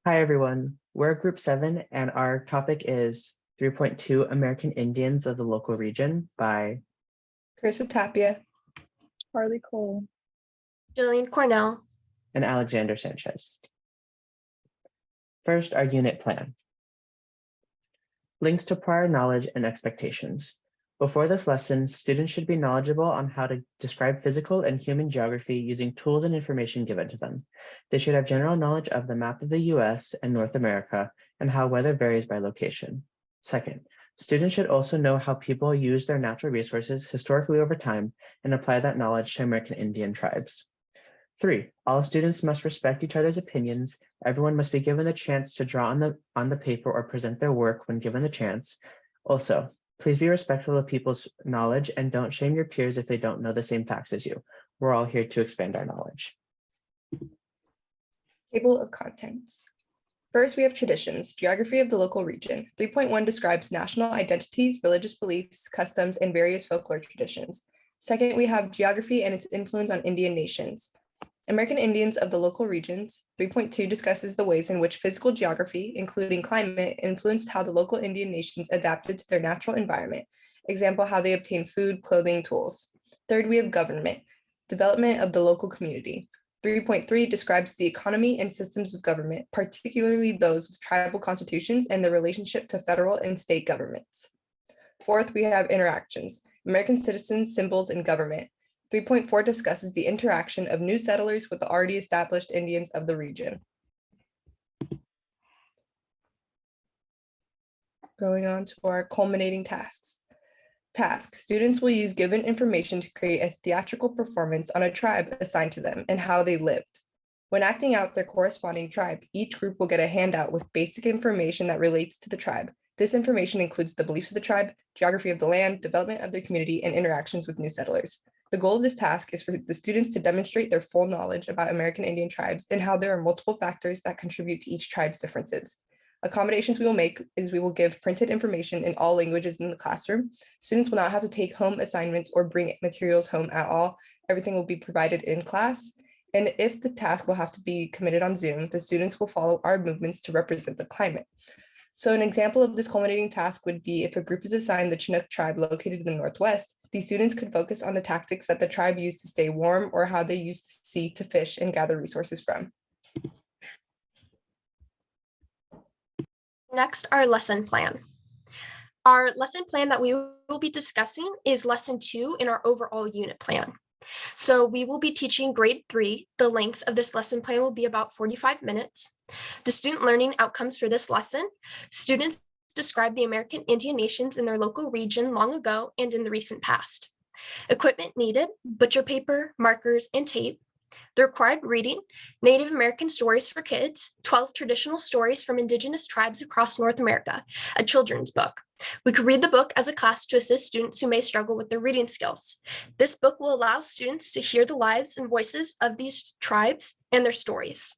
Hi, everyone. We're Group 7, and our topic is 3.2 American Indians of the Local Region by Carissa Tapia, Harley Cole, Jillian Cornell, and Alexander Sanchez. First, our unit plan. Links to prior knowledge and expectations. Before this lesson, students should be knowledgeable on how to describe physical and human geography using tools and information given to them. They should have general knowledge of the map of the US and North America and how weather varies by location. Second, students should also know how people use their natural resources historically over time and apply that knowledge to American Indian tribes. 3, all students must respect each other's opinions. Everyone must be given the chance to draw on the paper or present their work when given the chance. Also, please be respectful of people's knowledge and don't shame your peers if they don't know the same facts as you. We're all here to expand our knowledge. Table of Contents. First, we have traditions, geography of the local region. 3.1 describes national identities, religious beliefs, customs, and various folklore traditions. Second, we have geography and its influence on Indian nations. American Indians of the local regions. 3.2 discusses the ways in which physical geography, including climate, influenced how the local Indian nations adapted to their natural environment. Example, how they obtained food, clothing, tools. Third, we have government, development of the local community. 3.3 describes the economy and systems of government, particularly those with tribal constitutions and the relationship to federal and state governments. Fourth, we have interactions, American citizens, symbols, and government. 3.4 discusses the interaction of new settlers with the already established Indians of the region. Going on to our culminating tasks. Students will use given information to create a theatrical performance on a tribe assigned to them and how they lived. When acting out their corresponding tribe, each group will get a handout with basic information that relates to the tribe. This information includes the beliefs of the tribe, geography of the land, development of their community, and interactions with new settlers. The goal of this task is for the students to demonstrate their full knowledge about American Indian tribes and how there are multiple factors that contribute to each tribe's differences. Accommodations we will make is we will give printed information in all languages in the classroom. Students will not have to take home assignments or bring materials home at all. Everything will be provided in class. And if the task will have to be committed on Zoom, the students will follow our movements to represent the climate. So an example of this culminating task would be if a group is assigned the Chinook tribe located in the Northwest, these students could focus on the tactics that the tribe used to stay warm or how they used the sea to fish and gather resources from. Next, our lesson plan. Our lesson plan that we will be discussing is lesson 2 in our overall unit plan. So we will be teaching grade 3. The length of this lesson plan will be about 45 minutes. The student learning outcomes for this lesson: students describe the American Indian nations in their local region long ago and in the recent past. Equipment needed: butcher paper, markers, and tape. The required reading: Native American stories for kids, 12 traditional stories from indigenous tribes across North America, a children's book. We could read the book as a class to assist students who may struggle with their reading skills. This book will allow students to hear the lives and voices of these tribes and their stories.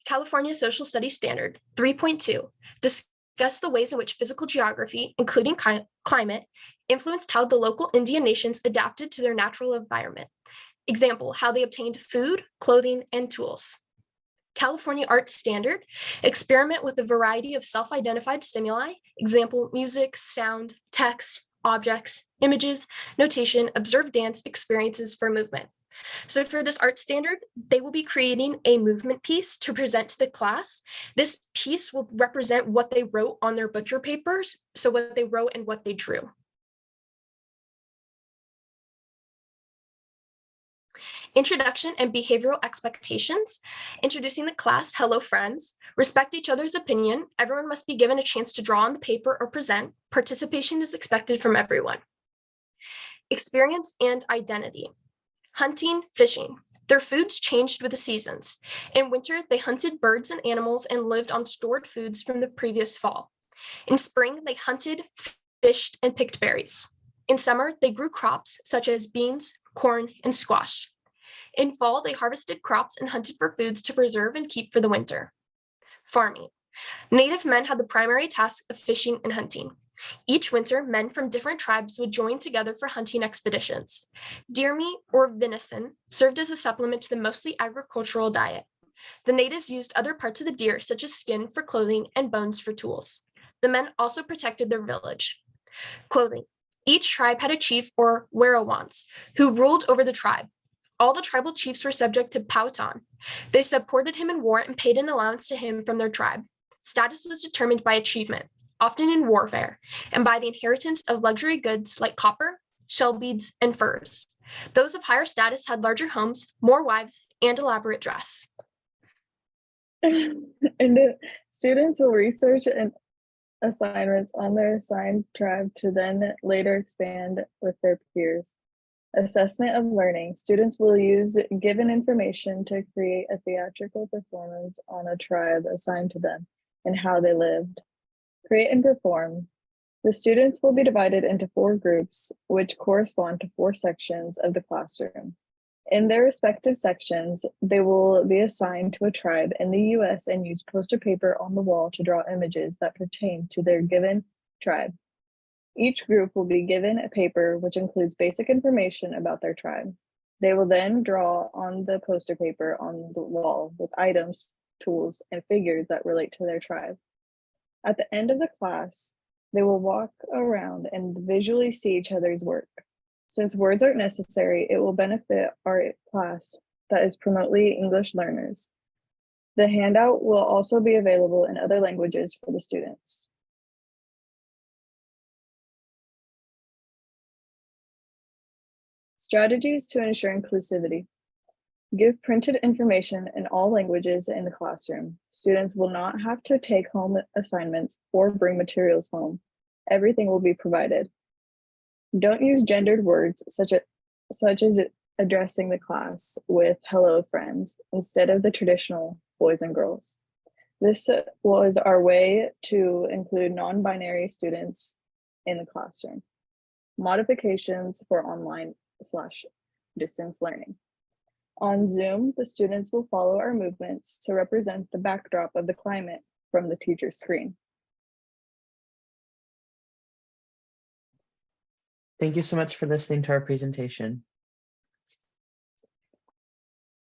California Social Studies Standard 3.2 discuss the ways in which physical geography, including climate, influenced how the local Indian nations adapted to their natural environment. Example, how they obtained food, clothing, and tools. California Arts Standard, experiment with a variety of self-identified stimuli. Example, music, sound, text, objects, images, notation, observe dance experiences for movement. So for this art standard, they will be creating a movement piece to present to the class. This piece will represent what they wrote on their butcher papers, so what they wrote and what they drew. Introduction and behavioral expectations. Introducing the class: hello friends. Respect each other's opinion. Everyone must be given a chance to draw on the paper or present. Participation is expected from everyone. Experience and identity. Hunting, fishing. Their foods changed with the seasons. In winter, they hunted birds and animals and lived on stored foods from the previous fall. In spring, they hunted, fished, and picked berries. In summer, they grew crops such as beans, corn, and squash. In fall, they harvested crops and hunted for foods to preserve and keep for the winter. Farming. Native men had the primary task of fishing and hunting. Each winter, men from different tribes would join together for hunting expeditions. Deer meat or venison served as a supplement to the mostly agricultural diet. The natives used other parts of the deer, such as skin for clothing and bones for tools. The men also protected their village. Clothing. Each tribe had a chief or werowance who ruled over the tribe. All the tribal chiefs were subject to Powhatan. They supported him in war and paid an allowance to him from their tribe. Status was determined by achievement, often in warfare, and by the inheritance of luxury goods like copper, shell beads, and furs. Those of higher status had larger homes, more wives, and elaborate dress. And the students will research and assignments on their assigned tribe to then later expand with their peers. Assessment of learning. Students will use given information to create a theatrical performance on a tribe assigned to them and how they lived. Create and perform. The students will be divided into 4 groups, which correspond to 4 sections of the classroom. In their respective sections, they will be assigned to a tribe in the US and use poster paper on the wall to draw images that pertain to their given tribe. Each group will be given a paper which includes basic information about their tribe. They will then draw on the poster paper on the wall with items, tools, and figures that relate to their tribe. At the end of the class, they will walk around and visually see each other's work. Since words aren't necessary, it will benefit our class that is primarily English learners. The handout will also be available in other languages for the students. Strategies to ensure inclusivity. Give printed information in all languages in the classroom. Students will not have to take home assignments or bring materials home. Everything will be provided. Don't use gendered words such as addressing the class with hello friends instead of the traditional boys and girls. This was our way to include non-binary students in the classroom. Modifications for online/distance learning. On Zoom, the students will follow our movements to represent the backdrop of the climate from the teacher's screen. Thank you so much for listening to our presentation.